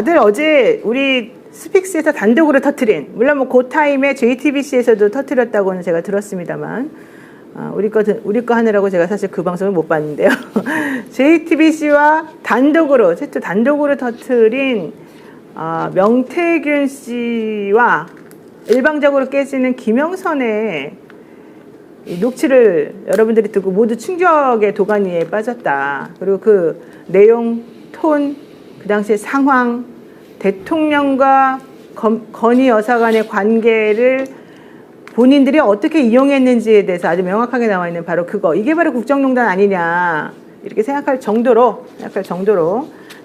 다들 어제 우리 스픽스에서 단독으로 터트린, 물론 뭐 그 타임에 JTBC에서도 터트렸다고는 제가 들었습니다만, 우리 거 하느라고 제가 사실 그 방송을 못 봤는데요. JTBC와 단독으로 터트린 명태균 씨와 일방적으로 깨지는 김영선의 이 녹취를 여러분들이 듣고 모두 충격의 도가니에 빠졌다. 그리고 그 내용, 톤, 그 당시의 상황, 대통령과 건희 여사 간의 관계를 본인들이 어떻게 이용했는지에 대해서 아주 명확하게 나와 있는 바로 그거. 이게 바로 국정농단 아니냐. 이렇게 생각할 정도로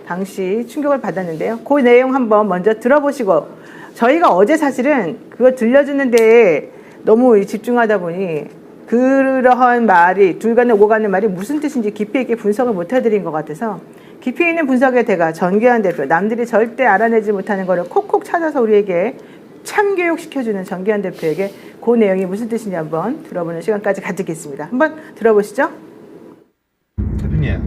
당시 충격을 받았는데요. 그 내용 한번 먼저 들어보시고, 저희가 어제 사실은 그거 들려주는데 너무 집중하다 보니 그러한 말이, 둘 간에 오고 가는 말이 무슨 뜻인지 깊이 있게 분석을 못 해드린 것 같아서, 깊이 있는 분석의 대가 전교안 대표, 남들이 절대 알아내지 못하는 거를 콕콕 찾아서 우리에게 참교육시켜주는 전교안 대표에게 그 내용이 무슨 뜻인지 한번 들어보는 시간까지 가지겠습니다. 한번 들어보시죠. 대표님.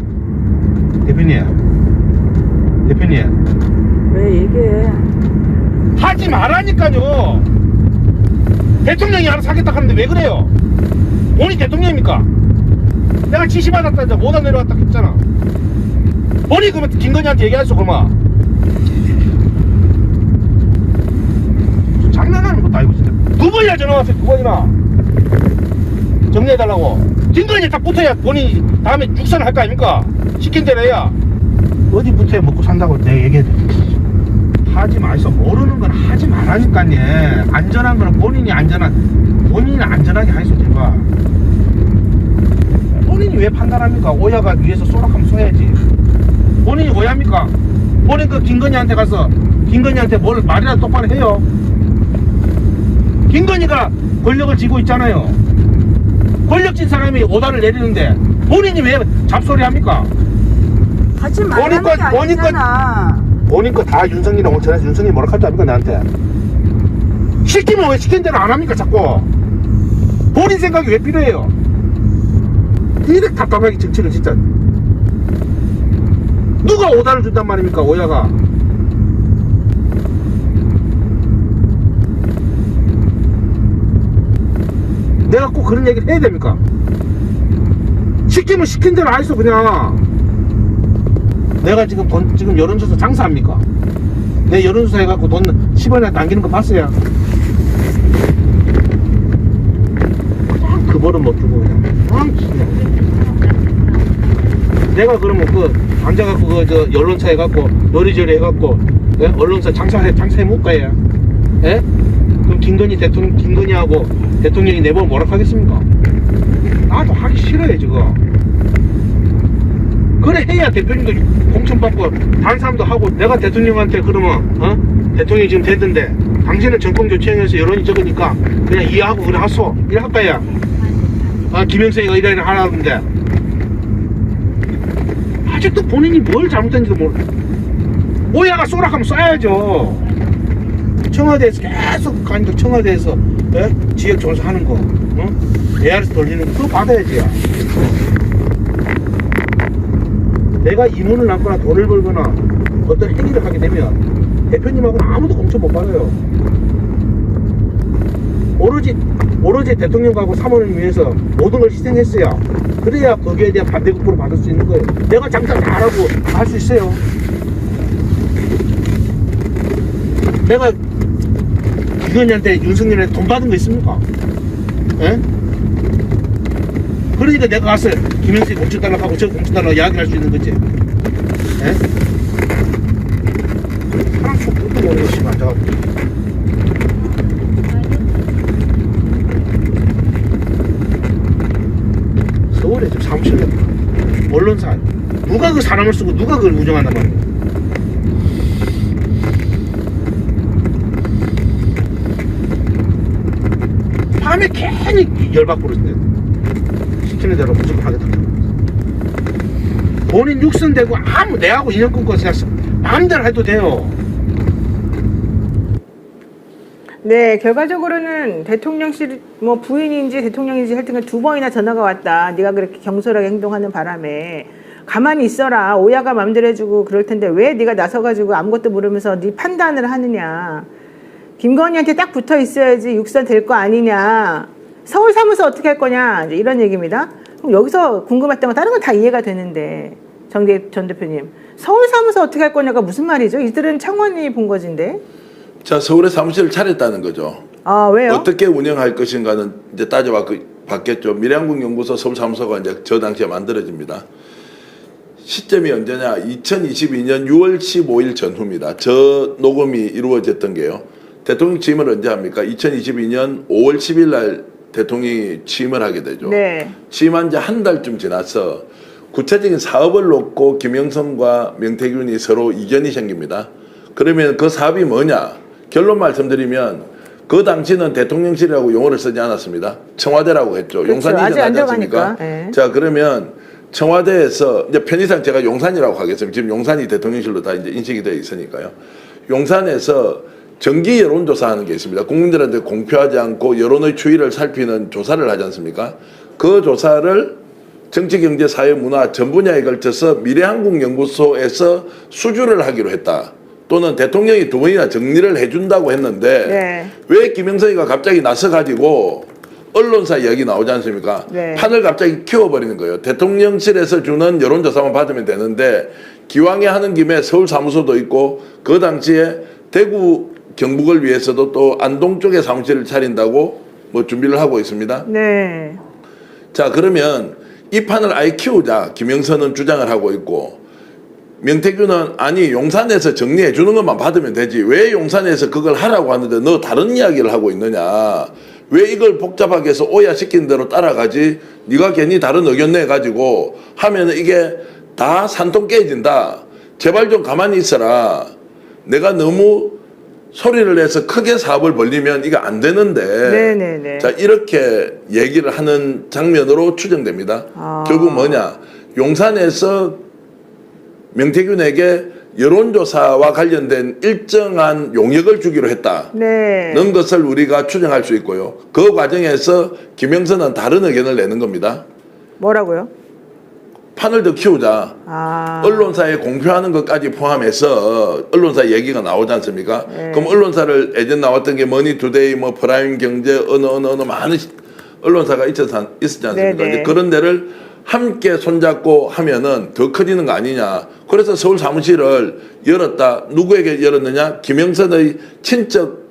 왜 얘기해? 하지 말라니까요. 대통령이 알아서 하겠다 하는데 왜 그래요? 본인 대통령입니까? 내가 지시받았다 이제 못안 내려왔다 했잖아. 본인 그러면 김건희한테 얘기하죠 그러면. 장난하는 것도 아니고 진짜. 2번이나 전화 왔어요. 2번이나 정리해달라고. 김건희 딱 붙어야 본인이 다음에 육선을 할 거 아닙니까? 시킨 대로 해야. 어디 붙어야 먹고 산다고 내가 얘기해. 하지 마이소. 모르는 건 하지 말라니까요. 안전한 거는 본인이 안전하게 하이소 제발. 본인이 왜 판단합니까? 오야가 위에서 쏘락하면 쏘야지. 본인이 오야입니까? 본인 그 김건희한테 가서 김건희한테 뭘 말이라도 똑바로 해요. 김건희가 권력을 쥐고 있잖아요. 권력진 사람이 오다를 내리는데 본인이 왜 잡소리 합니까? 하지 말라는 게 아니잖아. 본인 거 다 윤석이랑 온천해서 윤석이 뭐라 할줄 압니까 나한테? 시키면 왜 시킨 대로 안 합니까 자꾸? 본인 생각이 왜 필요해요? 이렇게 답답하게 정치를 진짜. 누가 오다를 준단 말입니까 오야가? 내가 꼭 그런 얘기를 해야 됩니까? 시키면 시킨 대로 하이소 그냥. 내가 지금 여론조사 장사합니까? 내 여론조사 해갖고 돈 10원이나 남기는 거 봤어요. 그냥 그 벌은 못 주고 그냥. 내가 그러면 앉아갖고 여론차 해갖고 요리조리 해갖고 예? 언론사 장사해 못 가야. 예? 그럼 김건희하고 대통령이 내보면 뭐라 하겠습니까? 나도 하기 싫어요 지금. 그래 해야 대표님도 공천받고 다른 사람도 하고. 내가 대통령한테 그러면 대통령이 지금 됐는데 당신은 정권 교체해서 여론이 적으니까 그냥 이해하고 그래 하소 이래 할까야. 김영선이가 이래 하라는데 아직도 본인이 뭘 잘못했는지도 모르. 오야가 쏘락하면 쏴야죠. 청와대에서 계속 가니까 청와대에서 지역 조사하는 거 ARS 돌리는 거 그거 받아야지. 내가 임원을 남거나 돈을 벌거나 어떤 행위를 하게 되면 대표님하고는 아무도 공천 못 받아요. 오로지 대통령하고 사모님 위해서 모든 걸 희생했어야 그래야 거기에 대한 반대급부를 받을 수 있는 거예요. 내가 장사 잘하고 할 수 있어요. 내가 김건희한테 윤석열한테 돈 받은 거 있습니까? 예? 그러니까 내가 가서 김영수이 공천 달라고 하고 저 공천 달라고 이야기할 수 있는 거지. 예? 사람 촉도 모르는 것이 맞아. 서울에 좀 사무실에 언론사 누가 그 사람을 쓰고 누가 그걸 운영한단 말이야. 밤에 괜히 열받고 그러는데 시키는 대로 무조건 하겠다. 본인 육선되고 내하고 인연 끊고 그냥 마음대로 해도 돼요. 네, 결과적으로는 대통령실 부인인지 대통령인지 하여튼 2번이나 전화가 왔다. 네가 그렇게 경솔하게 행동하는 바람에 가만히 있어라. 오야가 마음대로 해주고 그럴 텐데 왜 네가 나서가지고 아무것도 모르면서 네 판단을 하느냐. 김건희한테 딱 붙어 있어야지 육선 될 거 아니냐. 서울 사무소 어떻게 할 거냐. 이제 이런 얘기입니다. 그럼 여기서 궁금했던 거 다른 건 다 이해가 되는데 전 대표님 서울 사무소 어떻게 할 거냐가 무슨 말이죠? 이들은 창원이 본거지인데. 자, 서울에 사무실을 차렸다는 거죠. 아, 왜요? 어떻게 운영할 것인가는 이제 따져봤겠죠. 미래한국연구소 서울사무소가 이제 저 당시에 만들어집니다. 시점이 언제냐? 2022년 6월 15일 전후입니다. 저 녹음이 이루어졌던 게요. 대통령 취임을 언제 합니까? 2022년 5월 10일 날 대통령이 취임을 하게 되죠. 네. 취임한 지 한 달쯤 지나서 구체적인 사업을 놓고 김영선과 명태균이 서로 이견이 생깁니다. 그러면 그 사업이 뭐냐? 결론 말씀드리면 그 당시는 대통령실이라고 용어를 쓰지 않았습니다. 청와대라고 했죠. 그렇죠. 용산이 아직 안 일어나지 않습니까? 들어가니까. 네. 자, 그러면 청와대에서 이제 편의상 제가 용산이라고 하겠습니다. 지금 용산이 대통령실로 다 이제 인식이 되어 있으니까요. 용산에서 정기 여론조사하는 게 있습니다. 국민들한테 공표하지 않고 여론의 추이를 살피는 조사를 하지 않습니까? 그 조사를 정치, 경제, 사회, 문화 전 분야에 걸쳐서 미래한국연구소에서 수주를 하기로 했다. 또는 대통령이 두 번이나 정리를 해준다고 했는데 네. 왜 김영선이가 갑자기 나서가지고 언론사 이야기 나오지 않습니까? 네. 판을 갑자기 키워버리는 거예요. 대통령실에서 주는 여론조사만 받으면 되는데 기왕에 하는 김에 서울 사무소도 있고 그 당시에 대구 경북을 위해서도 또 안동 쪽에 사무실을 차린다고 뭐 준비를 하고 있습니다. 네. 자, 그러면 이 판을 아예 키우자. 김영선은 주장을 하고 있고 명태균은 아니 용산에서 정리해 주는 것만 받으면 되지 왜 용산에서 그걸 하라고 하는데 너 다른 이야기를 하고 있느냐. 왜 이걸 복잡하게 해서 오야시키는 대로 따라가지. 네가 괜히 다른 의견 내가지고 하면 이게 다 산통 깨진다. 제발 좀 가만히 있어라. 내가 너무 소리를 내서 크게 사업을 벌리면 이거 안 되는데. 네네네. 자, 이렇게 얘기를 하는 장면으로 추정됩니다. 아. 결국 뭐냐. 용산에서 명태균에게 여론조사와 관련된 일정한 용역을 주기로 했다. 네. 는 것을 우리가 추정할 수 있고요. 그 과정에서 김영선은 다른 의견을 내는 겁니다. 뭐라고요? 판을 더 키우자. 아. 언론사에 공표하는 것까지 포함해서 언론사 얘기가 나오지 않습니까? 네. 그럼 언론사를 예전 나왔던 게 머니투데이, 뭐 프라임 경제, 어느 많은 언론사가 있었지 않습니까? 네네. 이제 그런 데를 함께 손잡고 하면은 더 커지는 거 아니냐. 그래서 서울 사무실을 열었다. 누구에게 열었느냐? 김영선의 친척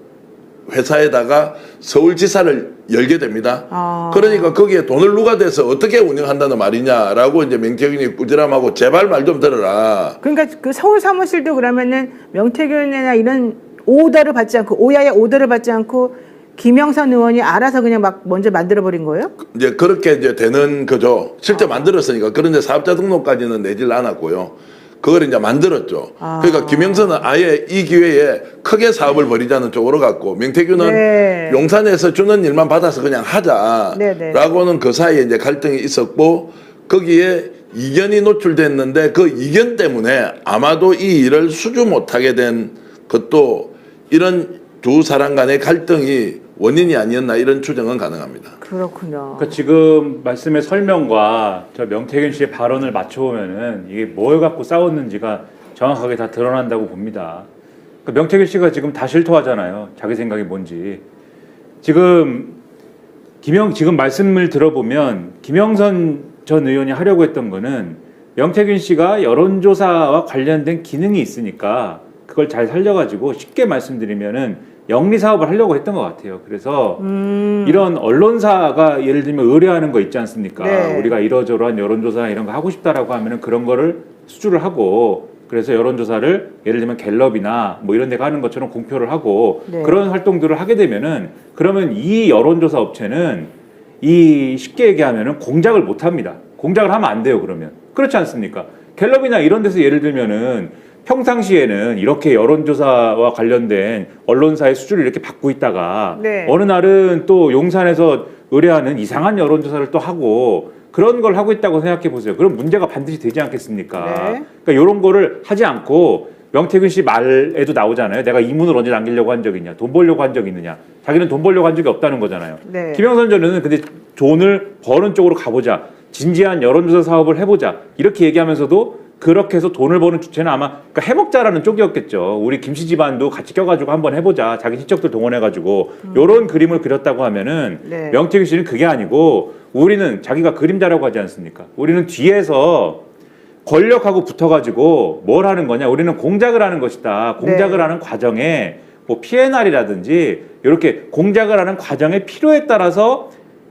회사에다가 서울지사를 열게 됩니다. 아. 그러니까 거기에 돈을 누가 대서 어떻게 운영한다는 말이냐라고 이제 명태균이 꾸지람하고 제발 말 좀 들어라. 그러니까 그 서울 사무실도 그러면은 명태균이나 이런 오더를 받지 않고 오야의 오더를 받지 않고 김영선 의원이 알아서 그냥 막 먼저 만들어 버린 거예요? 이제 그렇게 이제 되는 거죠. 실제 만들었으니까. 그런데 사업자 등록까지는 내질 않았고요. 그걸 이제 만들었죠. 아. 그러니까 김영선은 아예 이 기회에 크게 사업을 벌이자는 쪽으로 갔고 명태균은 네. 용산에서 주는 일만 받아서 그냥 하자라고는 그 사이에 이제 갈등이 있었고 거기에 이견이 노출됐는데 그 이견 때문에 아마도 이 일을 수주 못하게 된 것도 이런 두 사람 간의 갈등이 원인이 아니었나 이런 추정은 가능합니다. 그렇군요. 그러니까 지금 말씀의 설명과 저 명태균 씨의 발언을 맞춰보면은 이게 뭘 갖고 싸웠는지가 정확하게 다 드러난다고 봅니다. 그러니까 명태균 씨가 지금 다 실토하잖아요. 자기 생각이 뭔지. 지금 지금 말씀을 들어보면 김영선 전 의원이 하려고 했던 거는 명태균 씨가 여론조사와 관련된 기능이 있으니까 그걸 잘 살려가지고 쉽게 말씀드리면은 영리 사업을 하려고 했던 것 같아요. 그래서 이런 언론사가 예를 들면 의뢰하는 거 있지 않습니까? 네. 우리가 이러저러한 여론조사 이런 거 하고 싶다라고 하면은 그런 거를 수주를 하고 그래서 여론조사를 예를 들면 갤럽이나 뭐 이런 데가 하는 것처럼 공표를 하고 네. 그런 활동들을 하게 되면은 그러면 이 여론조사 업체는 이 쉽게 얘기하면은 공작을 못 합니다. 공작을 하면 안 돼요. 그러면 그렇지 않습니까? 갤럽이나 이런 데서 예를 들면은 평상시에는 이렇게 여론조사와 관련된 언론사의 수주를 이렇게 받고 있다가 네. 어느 날은 또 용산에서 의뢰하는 이상한 여론조사를 또 하고 그런 걸 하고 있다고 생각해 보세요. 그럼 문제가 반드시 되지 않겠습니까? 네. 그러니까 이런 거를 하지 않고 명태균 씨 말에도 나오잖아요. 내가 이문을 언제 남기려고 한 적이 있냐. 돈 벌려고 한 적이 있느냐. 자기는 돈 벌려고 한 적이 없다는 거잖아요. 네. 김영선 전 의원은 근데 돈을 버는 쪽으로 가보자. 진지한 여론조사 사업을 해보자 이렇게 얘기하면서도 그렇게 해서 돈을 버는 주체는 아마 그러니까 해먹자라는 쪽이었겠죠. 우리 김씨 집안도 같이 껴가지고 한번 해보자. 자기 친척들 동원해가지고 요런 그림을 그렸다고 하면은 네. 명태균 씨는 그게 아니고 우리는 자기가 그림자라고 하지 않습니까? 우리는 뒤에서 권력하고 붙어가지고 뭘 하는 거냐? 우리는 공작을 하는 것이다. 공작을 네. 하는 과정에 뭐 PNR이라든지 이렇게 공작을 하는 과정의 필요에 따라서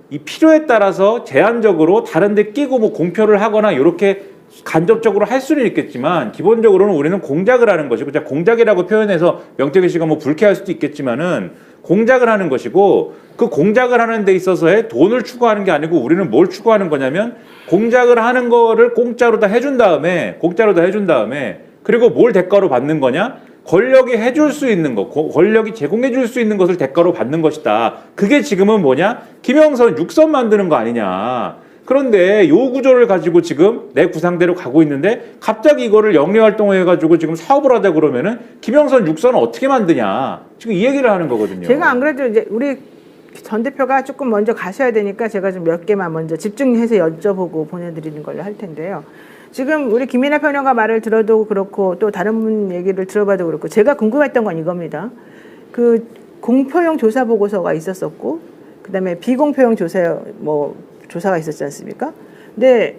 이 필요에 따라서 제한적으로 다른데 끼고 뭐 공표를 하거나 이렇게 간접적으로 할 수는 있겠지만 기본적으로는 우리는 공작을 하는 것이고 공작이라고 표현해서 명태균 씨가 뭐 불쾌할 수도 있겠지만은 공작을 하는 것이고 그 공작을 하는 데 있어서의 돈을 추구하는 게 아니고 우리는 뭘 추구하는 거냐면 공작을 하는 거를 공짜로 다 해준 다음에 그리고 뭘 대가로 받는 거냐? 권력이 해줄 수 있는 거, 권력이 제공해 줄 수 있는 것을 대가로 받는 것이다. 그게 지금은 뭐냐? 김영선 6선 만드는 거 아니냐. 그런데 요 구조를 가지고 지금 내 구상대로 가고 있는데 갑자기 이거를 영리활동을 해가지고 지금 사업을 하자 그러면은 김영선 6선을 어떻게 만드냐. 지금 이 얘기를 하는 거거든요. 제가 안 그래도 이제 우리 전 대표가 조금 먼저 가셔야 되니까 제가 좀 몇 개만 먼저 집중해서 여쭤보고 보내드리는 걸로 할 텐데요. 지금 우리 김이나 평론가 말을 들어도 그렇고 또 다른 분 얘기를 들어봐도 그렇고 제가 궁금했던 건 이겁니다. 그 공표용 조사 보고서가 있었었고 그다음에 비공표용 조사가 있었지 않습니까? 근데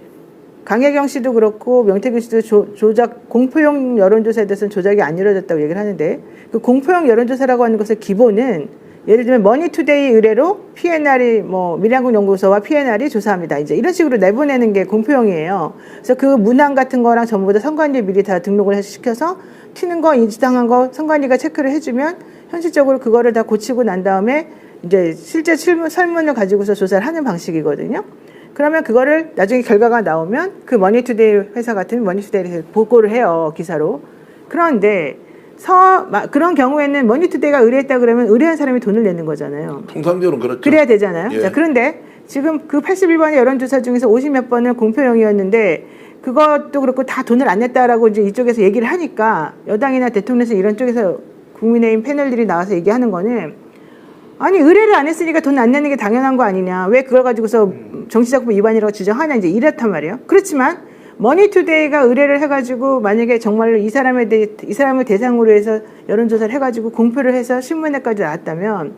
강혜경 씨도 그렇고 명태균 씨도 조작 공표용 여론조사에 대해서는 조작이 안 이루어졌다고 얘기를 하는데 그 공표용 여론조사라고 하는 것의 기본은 예를 들면 머니투데이 의뢰로 PNR이 밀양국 연구소와 PNR이 조사합니다. 이제 이런 식으로 내보내는 게 공표용이에요. 그래서 그 문항 같은 거랑 전부 다 선관위에 미리 다 등록을 시켜서 튀는 거 인지당한 거 선관위가 체크를 해주면 현실적으로 그거를 다 고치고 난 다음에 이제 실제 설문을 가지고서 조사를 하는 방식이거든요. 그러면 그거를 나중에 결과가 나오면 그 머니투데이 회사 같은 머니투데이에 보고를 해요. 기사로. 그런데 그런 경우에는 머니투데이가 의뢰했다 그러면 의뢰한 사람이 돈을 내는 거잖아요. 통상적으로 그렇죠. 그래야 되잖아요. 예. 자, 그런데 지금 그 81번의 여론조사 중에서 50몇 번은 공표용이었는데 그것도 그렇고 다 돈을 안 냈다라고 이제 이쪽에서 얘기를 하니까 여당이나 대통령에서 이런 쪽에서 국민의힘 패널들이 나와서 얘기하는 거는 아니 의뢰를 안 했으니까 돈 안 내는 게 당연한 거 아니냐. 왜 그걸 가지고서 정치자금법 위반이라고 지정하냐. 이제 이렇단 말이에요. 그렇지만 머니투데이가 의뢰를 해가지고 만약에 정말로 이 사람을 대상으로 해서 여론조사를 해가지고 공표를 해서 신문에까지 나왔다면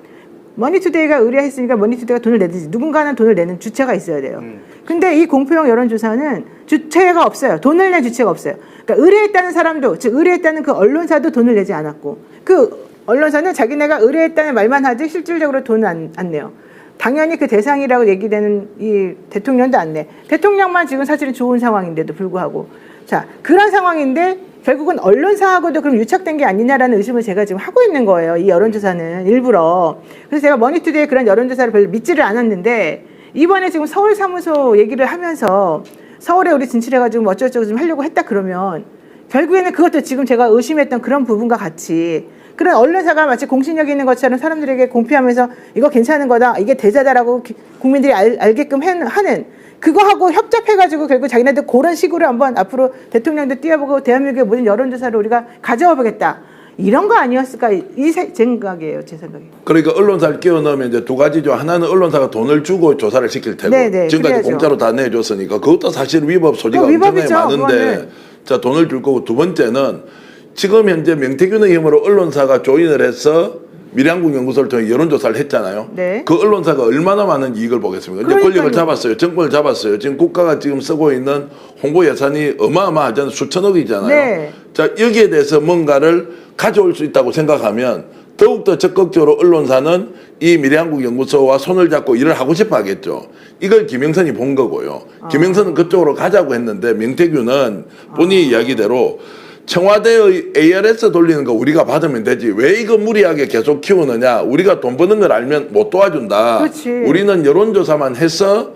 머니투데이가 의뢰했으니까 머니투데이가 돈을 내든지 누군가는 돈을 내는 주체가 있어야 돼요. 근데 이 공표용 여론조사는 주체가 없어요. 돈을 낸 주체가 없어요. 그러니까 의뢰했다는 사람도 즉 의뢰했다는 그 언론사도 돈을 내지 않았고 그 언론사는 자기네가 의뢰했다는 말만 하지 실질적으로 돈은 안 내요. 당연히 그 대상이라고 얘기되는 이 대통령도 안 내. 대통령만 지금 사실은 좋은 상황인데도 불구하고. 자, 그런 상황인데 결국은 언론사하고도 그럼 유착된 게 아니냐라는 의심을 제가 지금 하고 있는 거예요. 이 여론조사는 일부러. 그래서 제가 머니투데이의 그런 여론조사를 별로 믿지를 않았는데 이번에 지금 서울 사무소 얘기를 하면서 서울에 우리 진출해가지고 어쩌고저쩌고 좀 하려고 했다 그러면 결국에는 그것도 지금 제가 의심했던 그런 부분과 같이 그런 언론사가 마치 공신력이 있는 것처럼 사람들에게 공표하면서 이거 괜찮은 거다, 이게 대자다라고 국민들이 알게끔 하는 그거하고 협잡해가지고 결국 자기네들 그런 식으로 한번 앞으로 대통령도 띄워보고 대한민국의 모든 여론조사를 우리가 가져와 보겠다. 이런 거 아니었을까? 제 생각이에요. 제 생각이. 그러니까 언론사를 끼워 넣으면 이제 두 가지죠. 하나는 언론사가 돈을 주고 조사를 시킬 테고 네네, 지금까지 그래야죠. 공짜로 다 내줬으니까 그것도 사실 위법 소지가 엄청나게 많은데 그거는. 자 돈을 줄 거고 두 번째는 지금 현재 명태균의 힘으로 언론사가 조인을 해서 밀양국 연구소를 통해 여론조사를 했잖아요. 네. 그 언론사가 얼마나 많은 이익을 보겠습니까? 이제 권력을 잡았어요. 정권을 잡았어요. 지금 국가가 지금 쓰고 있는 홍보 예산이 어마어마하잖아요. 수천억이잖아요. 네. 자, 여기에 대해서 뭔가를 가져올 수 있다고 생각하면 더욱더 적극적으로 언론사는 이 미래한국 연구소와 손을 잡고 일을 하고 싶어 하겠죠. 이걸 김영선이 본 거고요. 김영선은 그쪽으로 가자고 했는데 명태균은 본인의 이야기대로 청와대의 ARS 돌리는 거 우리가 받으면 되지. 왜 이거 무리하게 계속 키우느냐. 우리가 돈 버는 걸 알면 못 도와준다. 그렇지. 우리는 여론조사만 해서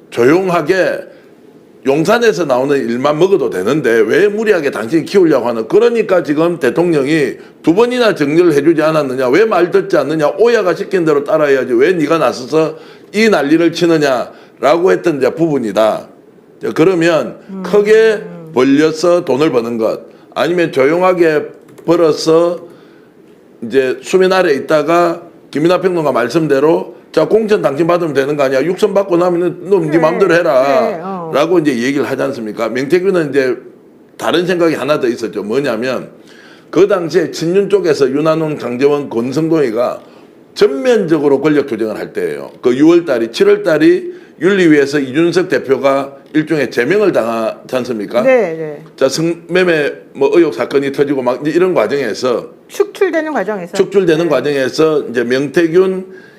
조용하게 용산에서 나오는 일만 먹어도 되는데 왜 무리하게 당신이 키우려고 하는. 그러니까 지금 대통령이 두 번이나 정리를 해주지 않았느냐. 왜 말 듣지 않느냐. 오야가 시킨 대로 따라야지. 왜 네가 나서서 이 난리를 치느냐라고 했던 이제 부분이다. 그러면 크게 벌려서 돈을 버는 것. 아니면 조용하게 벌어서 이제 수면 아래 있다가 김이나 평론가 말씀대로 자 공천 당신 받으면 되는 거 아니야. 6선 받고 나면 너 네 마음대로 해라. 라고 이제 얘기를 하지 않습니까? 명태균은 이제 다른 생각이 하나 더 있었죠. 뭐냐면 그 당시에 친윤 쪽에서 윤한홍, 강재원, 권성동이가 전면적으로 권력 투쟁을 할 때예요. 그 6월달이 7월달이 윤리위에서 이준석 대표가 일종의 제명을 당하지 않습니까? 네, 네. 자, 성매매 뭐 의혹 사건이 터지고 막 이제 이런 과정에서 축출되는 과정에서. 네. 과정에서 이제 명태균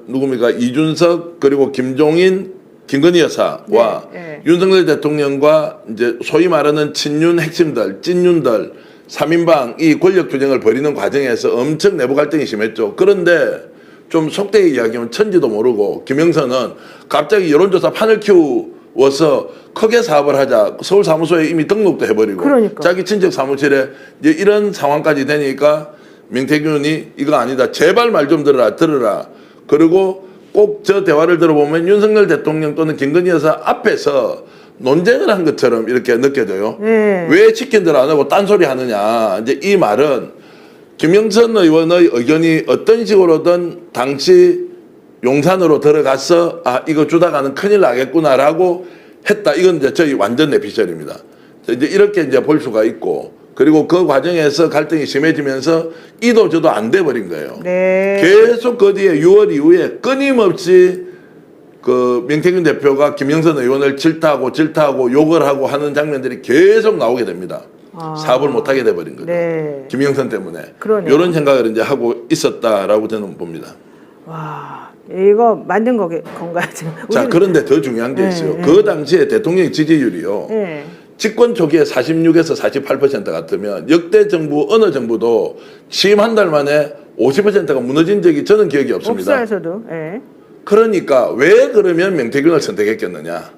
누굽니까? 이준석 그리고 김종인, 김건희 여사와 네, 네. 윤석열 대통령과 이제 소위 말하는 친윤 핵심들, 찐윤들 3인방 이 권력 투쟁을 벌이는 과정에서 엄청 내부 갈등이 심했죠. 그런데 좀 속되게 이야기하면 천지도 모르고 김영선은 갑자기 여론조사 판을 키워서 크게 사업을 하자 서울 사무소에 이미 등록도 해버리고 그러니까. 자기 친척 사무실에 이제 이런 상황까지 되니까 명태균이 이거 아니다. 제발 말 좀 들어라. 그리고 꼭 저 대화를 들어보면 윤석열 대통령 또는 김건희 여사 앞에서 논쟁을 한 것처럼 이렇게 느껴져요. 네. 왜 치킨들 안 하고 딴소리 하느냐. 이제 이 말은 김영선 의원의 의견이 어떤 식으로든 당시 용산으로 들어가서 이거 주다가는 큰일 나겠구나라고 했다. 이건 이제 저희 완전 내피셜입니다. 이제 이렇게 이제 볼 수가 있고 그리고 그 과정에서 갈등이 심해지면서 이도 저도 안 돼 버린 거예요. 네. 계속 그 뒤에 6월 이후에 끊임없이 그 명태균 대표가 김영선 의원을 질타하고 욕을 하고 하는 장면들이 계속 나오게 됩니다. 사업을 못하게 돼버린 거죠. 네. 김영선 때문에. 그러네요. 이런 생각을 이제 하고 있었다라고 저는 봅니다. 와, 이거 만든 건가요? 지금? 자, 그런데 더 중요한 게 있어요. 그 당시에 대통령 지지율이요. 네. 집권 초기에 46에서 48% 같으면 역대 정부 어느 정부도 취임 한 달 만에 50%가 무너진 적이 저는 기억이 없습니다. 없어요, 저도. 네. 그러니까 왜 그러면 명태균을 선택했겠느냐.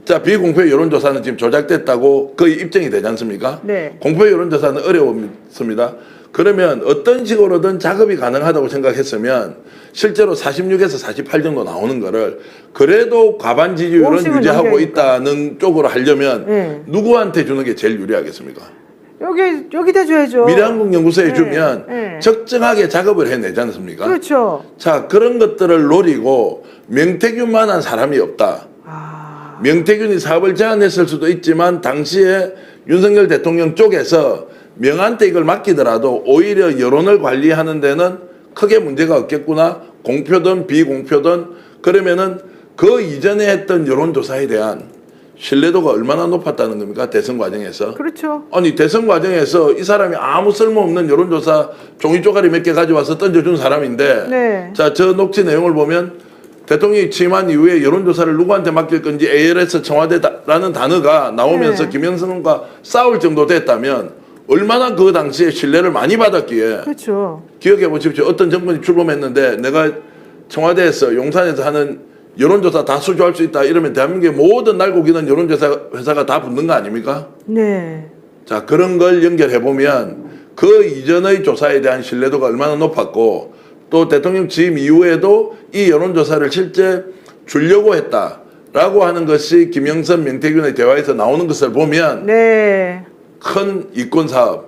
자, 비공표 여론조사는 지금 조작됐다고 거의 입증이 되지 않습니까? 네. 공표 여론조사는 어려웠습니다. 그러면 어떤 식으로든 작업이 가능하다고 생각했으면 실제로 46에서 48 정도 나오는 거를 그래도 과반 지지율은 50은 유지하고 넘겨야니까. 있다는 쪽으로 하려면 네. 누구한테 주는 게 제일 유리하겠습니까? 여기다 줘야죠. 미래한국연구소에 네. 주면 네. 적정하게 작업을 해내지 않습니까? 그렇죠. 자, 그런 것들을 노리고 명태균만한 사람이 없다. 명태균이 사업을 제안했을 수도 있지만 당시에 윤석열 대통령 쪽에서 명한테 이걸 맡기더라도 오히려 여론을 관리하는 데는 크게 문제가 없겠구나. 공표든 비공표든 그러면은 그 이전에 했던 여론조사에 대한 신뢰도가 얼마나 높았다는 겁니까? 대선 과정에서. 그렇죠. 아니 대선 과정에서 이 사람이 아무 쓸모없는 여론조사 종이 쪼가리 몇 개 가져와서 던져준 사람인데 네. 자, 저 녹취 내용을 보면 대통령이 취임한 이후에 여론조사를 누구한테 맡길 건지 ALS 청와대라는 단어가 나오면서 네. 김영선과 싸울 정도 됐다면 얼마나 그 당시에 신뢰를 많이 받았기에 그렇죠. 기억해 보십시오. 어떤 정권이 출범했는데 내가 청와대에서 용산에서 하는 여론조사 다 수주할 수 있다 이러면 대한민국의 모든 날고 기는 여론조사 회사가 다 붙는 거 아닙니까? 네. 자, 그런 걸 연결해 보면 그 이전의 조사에 대한 신뢰도가 얼마나 높았고 또 대통령 취임 이후에도 이 여론조사를 실제 주려고 했다라고 하는 것이 김영선, 명태균의 대화에서 나오는 것을 보면 네. 큰 이권 사업으로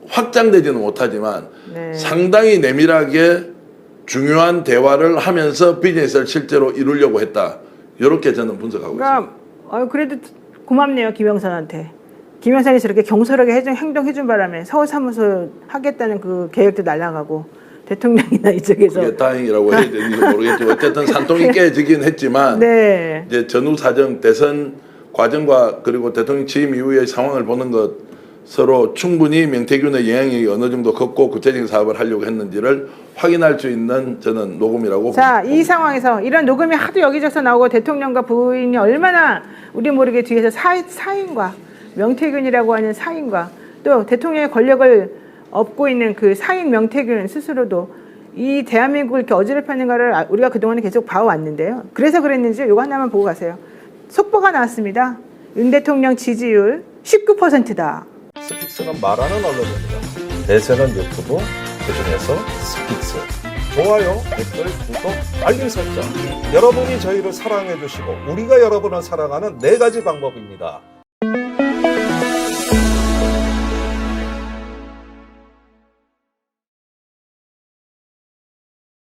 확장되지는 못하지만 네. 상당히 내밀하게 중요한 대화를 하면서 비즈니스를 실제로 이루려고 했다. 이렇게 저는 분석하고 있습니다. 그러니까 그래도 고맙네요, 김영선한테. 김영선이 저렇게 경솔하게 행동해준 바람에 서울 사무소 하겠다는 그 계획도 날아가고 대통령이나 이쪽에서 그게 다행이라고 해야 되는지 모르겠지만 어쨌든 산통이 깨지긴 했지만 네. 이제 전후 사정 대선 과정과 그리고 대통령 취임 이후의 상황을 보는 것으로 충분히 명태균의 영향이 어느 정도 컸고 구체적인 사업을 하려고 했는지를 확인할 수 있는 저는 녹음이라고 자, 봅니다. 이 상황에서 이런 녹음이 하도 여기저기서 나오고 대통령과 부인이 얼마나 우리 모르게 뒤에서 사인과 명태균이라고 하는 사인과 또 대통령의 권력을 업고 있는 그 사인 명태균 스스로도 이 대한민국을 이렇게 어지럽히는가를 우리가 그동안에 계속 봐왔는데요. 그래서 그랬는지 이거 하나만 보고 가세요. 속보가 나왔습니다. 윤 대통령 지지율 19%다. 스픽스는 말하는 언론입니다. 대세는 유튜브, 그중에서 스픽스. 좋아요, 댓글, 구독, 알림 설정. 여러분이 저희를 사랑해 주시고 우리가 여러분을 사랑하는 4가지 방법입니다.